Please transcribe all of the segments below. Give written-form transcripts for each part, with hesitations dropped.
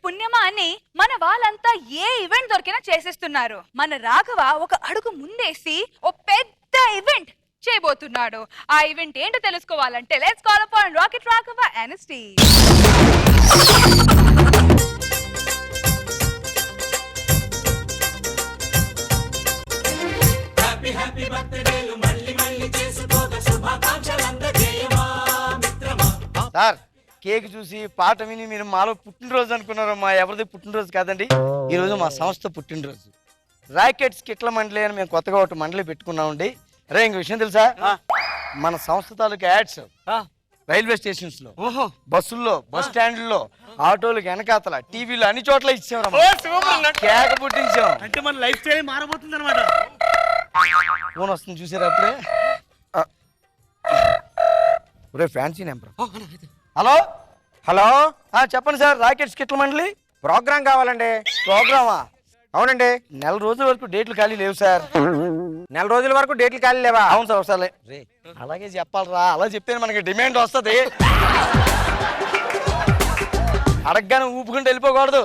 పుణ్యమా అని మన వాళ్ళంతా ఏ ఈవెంట్ దొరికినా చేసేస్తున్నారు. మన రాఘవ ఒక అడుగు ముందేసి ఓ పెద్ద ఈవెంట్ చేయబోతున్నాడు. ఆ ఈవెంట్ ఏంటో తెలుసుకోవాలంటే let's call upon rocket Raghava and Steve. Happy బర్త్డేలు మళ్ళీ మళ్ళీ చేసుకోక శుభాకాంక్షలు అందజేయమా మిత్రమా. సార్ కేక్ చూసి పాట విని మీరు మాలో పుట్టినరోజు అనుకున్నారమ్మా. ఎవరిది పుట్టినరోజు కాదండి, ఈరోజు మా సంస్థ పుట్టినరోజు. రాకెట్ స్కిట్ల మండలి అని మేము కొత్తగా ఒకటి మండలి పెట్టుకున్నామండి. రే ఇంక విషయం తెలుసా, మన సంస్థ తాలూకా యాడ్స్ రైల్వే స్టేషన్స్ లో, బస్సుల్లో, బస్ స్టాండ్లో, ఆటోలకు వెనకాతల, టీవీలో అన్ని చోట్ల ఇచ్చాం. కేక పుట్టించాం అంటే మన లైఫ్ స్టైల్ మారబోతుంది అనమాట. ఫోన్ వస్తుంది చూసారు అప్పుడే. ఒరే ఫ్యాన్సీ నెంబర్. హలో హలో, చెప్పండి సార్, రాకెట్ స్కిట్ల మండలి ప్రోగ్రామ్ కావాలండి. ప్రోగ్రామా? అవునండి. నెల రోజుల వరకు డేట్లు ఖాళీ లేవు సార్. నెల రోజుల వరకు డేట్లు ఖాళీ లేవా? అవును సార్. ఒకసారి రే అలాగే చెప్పాలరా, అలా చెప్తే మనకి డిమాండ్ వస్తుంది. అడగగానే ఊపుకుంటూ వెళ్ళిపోకూడదు.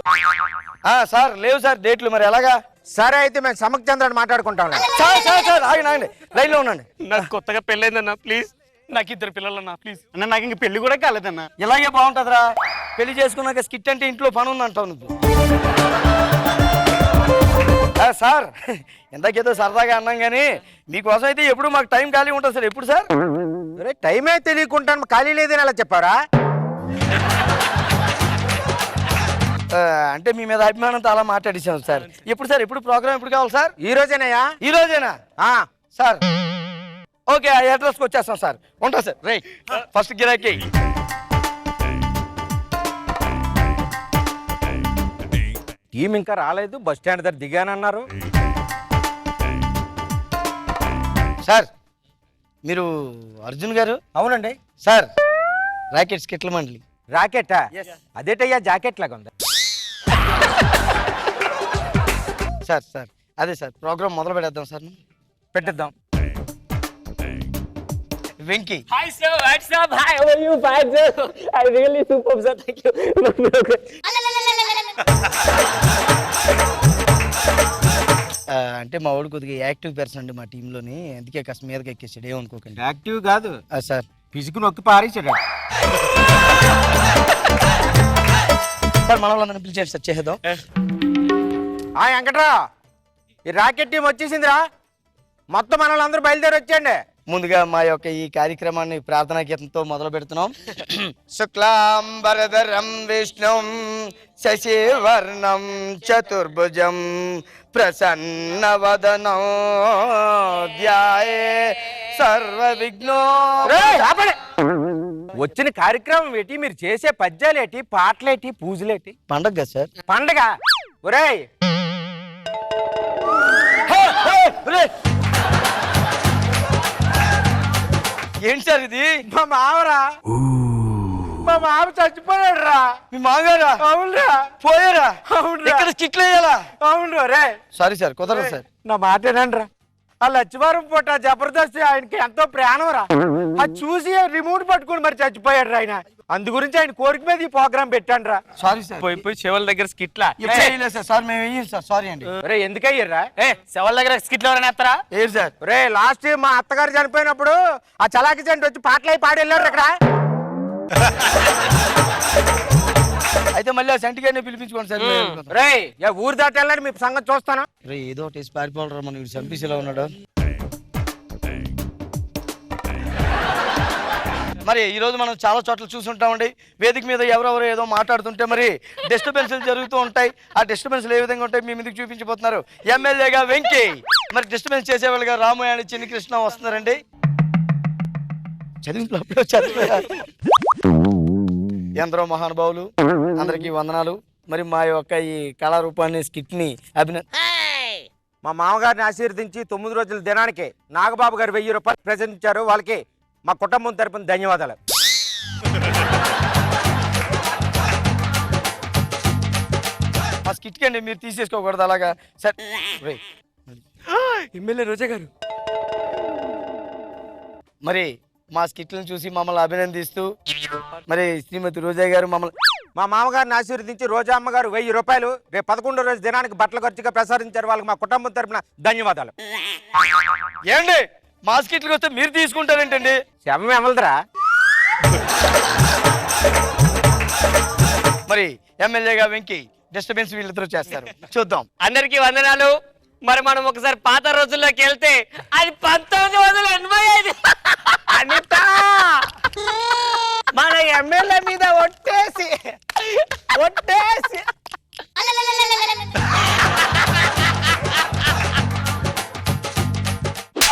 సార్ లేవు సార్ డేట్లు, మరి ఎలాగా? సరే అయితే మేము సమక్ చంద్రని మాట్లాడుకుంటాం. సార్ ఆగండి, లైన్లో ఉండండి. నాకు కొత్తగా పెళ్ళైందన్నా, ప్లీజ్. నాకు 2 పిల్లలన్నా, ప్లీజ్ అన్న. నాకు ఇంక పెళ్లి కూడా కాలేదన్నా. ఇలాగే బాగుంటుందిరా. పెళ్లి చేసుకున్నాక స్కిట్ అంటే ఇంట్లో పని ఉందంటావు నువ్వు. సార్ ఎంతకేదో సరదాగా అన్నాం కానీ మీకోసం అయితే ఎప్పుడు మాకు టైం ఖాళీ ఉంటుంది సార్. ఎప్పుడు సార్? టైమే తెలియకుంటాను ఖాళీ లేదని అలా చెప్పారా? అంటే మీ మీద అభిమానంతో అలా మాట్లాడేసాం సార్. ఎప్పుడు సార్? ఎప్పుడు ప్రోగ్రామ్ ఎప్పుడు కావాలి సార్? ఈ రోజేనయ్యా. ఈ రోజేనా సార్? ఓకే, ఆ అడ్రస్కి వచ్చేస్తాం సార్. ఉంటా సార్. రే ఫస్ట్ గిరాకీ. టీం ఇంకా రాలేదు, బస్ స్టాండ్ దగ్గర దిగానన్నారు. సార్ మీరు అర్జున్ గారు? అవునండి సార్. రాకెట్ స్కిట్ల మండలి. రాకెటా? అదేటయ్యా జాకెట్ లాగా ఉంది. సార్ అదే సార్, ప్రోగ్రామ్ మొదలు పెడేద్దాం సార్. పెట్టేద్దాం. Venky. Hi sir, what's up? Hi, how are you? Fine sir. I really superb sir, thank you. అంటే మా వాడు కొద్దిగా యాక్టివ్ పర్సన్ అండి మా టీంలోని, అందుకే కాస్త మీదకి ఎక్కేసాడు, ఏమనుకోకండి. యాక్టివ్ కాదు సార్, ఫిజిక్ నొక్కి పారేసాడు సార్. మన వాళ్ళందరినీ పిలిచేయండి సార్, చేద్దాం. వెంకట్రా, ఈ రాకెట్ టీం వచ్చేసిందిరా. మొత్తం మన వాళ్ళందరూ బయలుదేరి వచ్చేయండి. ముందుగా మా యొక్క ఈ కార్యక్రమాన్ని ప్రార్థనా గీతంతో మొదలు పెడుతున్నాం. శుక్లాంబరధరం విష్ణుం శశివర్ణం చతుర్భుజం ప్రసన్నవదనం ధ్యాయే సర్వ విఘ్నో. వచ్చిన కార్యక్రమం ఏంటి? మీరు చేసే పద్యాలేటి, పాటలేటి, పూజలేటి? పండగ సార్. పండగ? ఒరేయ్ ఏంటి సార్ ఇది? మా మావరా, మా మామ చచ్చిపోయాడు రా. మీ మామగారా? అవునురా. పోయారా? అవునురా. ఇక్కడ స్కిట్లు వేయాలా? అవును రే. సారీ సార్, కుదరదు సార్. నా మాట ఏనండ్రా, ఆ లచ్చివారం పూట జబర్దస్త్ ఆయనకి ఎంతో ప్రాణం రా. అది చూసి రిమోట్ పట్టుకుని మరి చచ్చిపోయాడు ఆయన. అందు గురించి ఆయన కోరిక మీద ఈ ప్రోగ్రామ్ పెట్టాను రా. Sorry sir. పోయి శివల దగ్గర స్కిట్లా సార్ మేము వేయం సార్. సారీ అండి. రే ఎందుకయ్యారా? శివల దగ్గర స్కిట్లు ఎవరైనా ఎత్తరా? ఏరు సార్. రే లాస్ట్ మా అత్తగారు చనిపోయినప్పుడు ఆ చలాకి జంట వచ్చి పాటలు అయి పాడి వెళ్ళారు ఇక్కడ. అయితే మళ్ళీ ఆ సెంటిగానే పిలిపించుకోండి సార్. రే ఊరు దాటి వెళ్ళాడు, మీ సంగతి చూస్తాను. రే ఏదో ఒకటి పారిపోలరా, మన వీడు చంపేసేలా ఉన్నాడు. మరి ఈ రోజు మనం చాలా చోట్ల చూసుంటామండి. వేదిక మీద ఎవరెవరు ఏదో మాట్లాడుతుంటే మరి డిస్టర్బెన్స్ జరుగుతూ ఉంటాయి. ఆ డిస్టర్బెన్స్ ఏ విధంగా ఉంటాయి మీ మీదకి చూపించబోతున్నారు ఎమ్మెల్యేగా వెంకీ. మరి disturbance చేసేవాళ్ళుగా Ramu and Chinni Krishna వస్తున్నారండి. ఎందరో మహానుభావులు, అందరికీ వందనాలు. మరి మా యొక్క ఈ కళారూపాన్ని, స్కిట్ ని మా మామగారిని ఆశీర్వదించి 9 రోజుల దినానికి నాగబాబు గారు 1000 రూపాయలు ప్రెజెంట్ ఇచ్చారు. వాళ్ళకి మా కుటుంబం తరపున ధన్యవాదాలు. ఆ స్కిట్ కండి మీరు తీసేసుకోకూడదు అలాగా సార్. ఎమ్మెల్యే రోజా గారు మరి మా స్కిట్లను చూసి మమ్మల్ని అభినందిస్తూ మరి శ్రీమతి రోజా గారు మమ్మల్ని మా మామగారిని ఆశీర్వదించి రోజా అమ్మగారు 1000 రూపాయలు రేపు 11వ రోజు దినానికి బట్టల ఖర్చుగా ప్రసాదించారు. వాళ్ళకి మా కుటుంబం తరపున ధన్యవాదాలు. ఏండి మా స్కిట్లకు వస్తే మీరు తీసుకుంటారేంటండి? శవం ఎమలదరా? మరి ఎమ్మెల్యేగా వెంకి డిస్టర్బెన్స్ వీళ్ళిద్దరూ చేస్తారు, చూద్దాం. అందరికి వందనాలు. మరి మనం ఒకసారి పాత రోజుల్లోకి వెళ్తే అది 1985. అనిత మన ఎమ్మెల్యే మీద ఒట్టేసి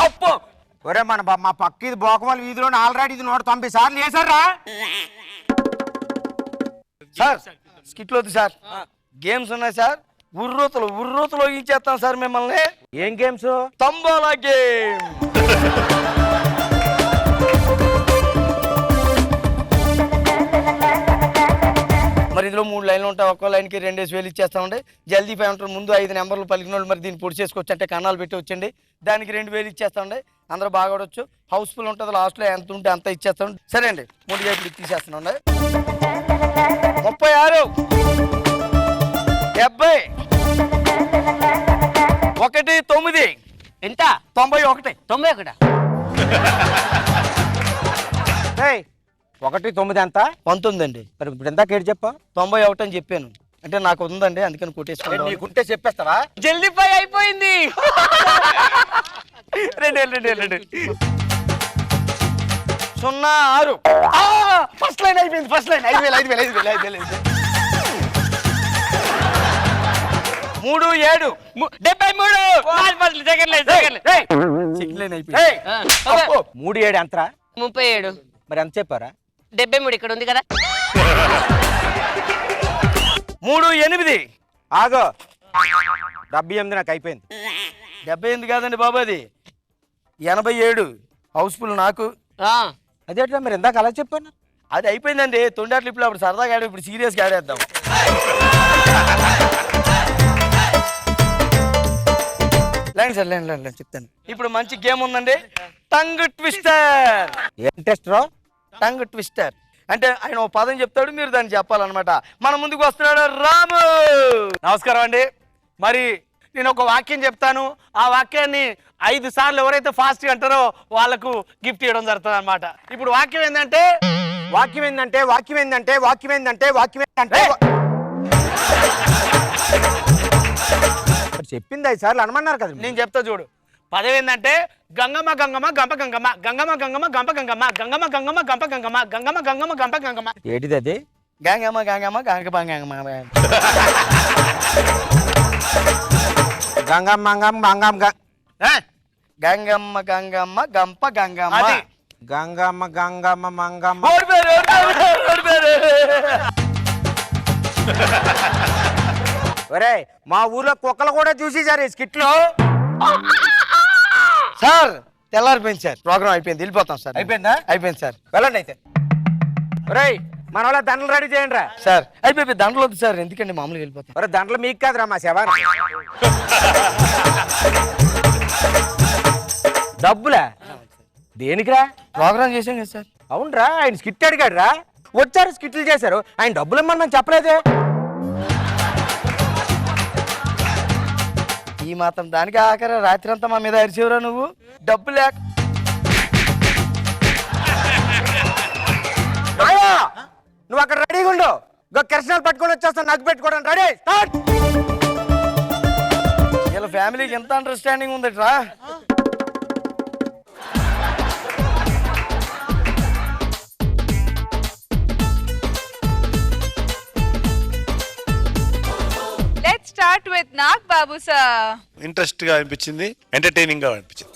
అప్పు ఒరే మా పక్క ఇది బోకమల్ వీధిలో ఆల్రెడీ ఇది 190 సార్లు వేసారా? సార్ స్కిట్లు వద్దు సార్, గేమ్స్ ఉన్నాయి సార్. ఉర్రూతలు ఇచ్చేస్తాం సార్ మిమ్మల్ని. ఏం గేమ్స్? తంబోలా గేమ్. మరి ఇందులో 3 లైన్లు ఉంటాయి. ఒక్కో లైన్కి 2,000 ఇచ్చేస్తామండి. జల్దీ పై ఉంటారు. ముందు 5 నెంబర్లు పలికిన వాళ్ళు మరి దీన్ని పొడి చేసుకోవచ్చు, అంటే కన్నాలు పెట్టి వచ్చండి. దానికి 2,000 ఇచ్చేస్తామండి. అందరూ బాగా ఆడొచ్చు. హౌస్ఫుల్ ఉంటుంది. లాస్ట్లో ఎంత ఉంటే అంత ఇచ్చేస్తాం. సరే అండి, ముందుగా ఇప్పుడు తీసేస్తున్నాండి. 36 70 19 ఎంత? 91 91. 1 9 ఎంత? 19 అండి. మరి ఇప్పుడు ఎంత కేడు చెప్పా? 91 అని చెప్పాను. అంటే నాకు ఉందండి, అందుకని కొట్టేసుకోండి. నీకుంటే చెప్పేస్తావా? జల్దీ పై అయిపోయింది. 2 06 ఫస్ట్ లైన్ అయిపోయింది. First line 5,000 3 7 73. Second line. Second line అయిపోయింది. 3 7 ఎంతరా? 37. మరి ఎంత చెప్పారా? 73 ఇక్కడ ఉంది కదా. 3 8 ఆగో 78 నాకు అయిపోయింది. 78 కాదండి బాబు, అది 87 హౌస్ఫుల్ నాకు. అదేట్లా మరి ఇందాక అలా చెప్పాను. అది అయిపోయిందండి. తొండాట్లు ఇప్పుడు అప్పుడు సరదాగా ఆడు, ఇప్పుడు సీరియస్గా ఆడేద్దాం. లేండి సార్, లేండి చెప్తాను. ఇప్పుడు మంచి గేమ్ ఉందండి, టంగ్ ట్విస్టర్. ఏం టెస్ట్ రో? టంగ్ ట్విస్టర్ అంటే ఆయన ఓ పదం చెప్తాడు, మీరు దాన్ని చెప్పాలన్నమాట. మన ముందుకు వస్తున్నాడు రాము. నమస్కారం అండి. మరి నేను ఒక వాక్యం చెప్తాను. ఆ వాక్యాన్ని 5 సార్లు ఎవరైతే ఫాస్ట్గా అంటారో వాళ్ళకు గిఫ్ట్ ఇవ్వడం జరుగుతుంది అనమాట. ఇప్పుడు వాక్యం ఏంటంటే చెప్పింది 5 సార్లు అనమన్నారు కదా. నేను చెప్తా చూడు. పదవి ఏంటంటే గంగమ్మ గంగమ్మ గంప గంగమ్మ, గంగమ్మ గంగమ్మ గంప గంగమ్మ, గంగమ్మ గంగమ్మ గంప గంగమ్మ, గంగమ్మ గంగమ్మ గంప గంగమ్మ. ఏంటిది అది? గాంగమ్మ గంగమ్మ గంగమ్మ గంప గంగమ్మ. గంగమ్మ మంగమ్మ. ఒరే మా ఊర్లో కుక్కలు కూడా చూసేసారు ఈ స్కిట్ లో. సార్ తెల్లారిపోయింది సార్, ప్రోగ్రామ్ అయిపోయింది, వెళ్ళిపోతాం సార్. అయిపోయిందా? అయిపోయింది సార్, వెళ్ళండి అయితే. ఒరేయ్ మన వాళ్ళ దండలు రెడీ చేయండి రా. సార్ అయిపోయి దండలు వద్దు సార్, ఎందుకండి మామూలుగా వెళ్ళిపోతాం. ఒరే దండలు మీకు కాదురా, మా శవానికి. డబ్బులా? దేనికిరా? ప్రోగ్రామ్ చేసాం కదా సార్. అవునరా, ఆయన స్కిట్ అడిగాడు రా. వచ్చారు స్కిట్లు చేశారు, ఆయన డబ్బులు ఇమ్మని మనం చెప్పలేదే. ఈ మాత్రం దానికి ఆఖరి రాత్రి అంతా మా మీద అరిచేవరా నువ్వు. డబ్బు లేక నువ్వు అక్కడ రెడీగా ఉండు. కిరసనాలు పట్టుకొని వచ్చేస్తాను, నాకు పెట్టుకోవడానికి రెడీ. వీళ్ళ ఫ్యామిలీకి ఎంత అండర్స్టాండింగ్ ఉందట్రా. Let's start with Nag Babu sir. Interest గా అనిపించింది, ఎంటర్టైనింగ్ గా అనిపించింది.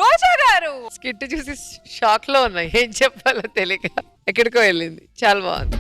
రోజా గారు స్కిట్ చూసి షాక్ లో ఉన్నా, ఏం చెప్పాలో తెలియక ఎక్కడికో వెళ్ళింది. చాలా బాగుంది.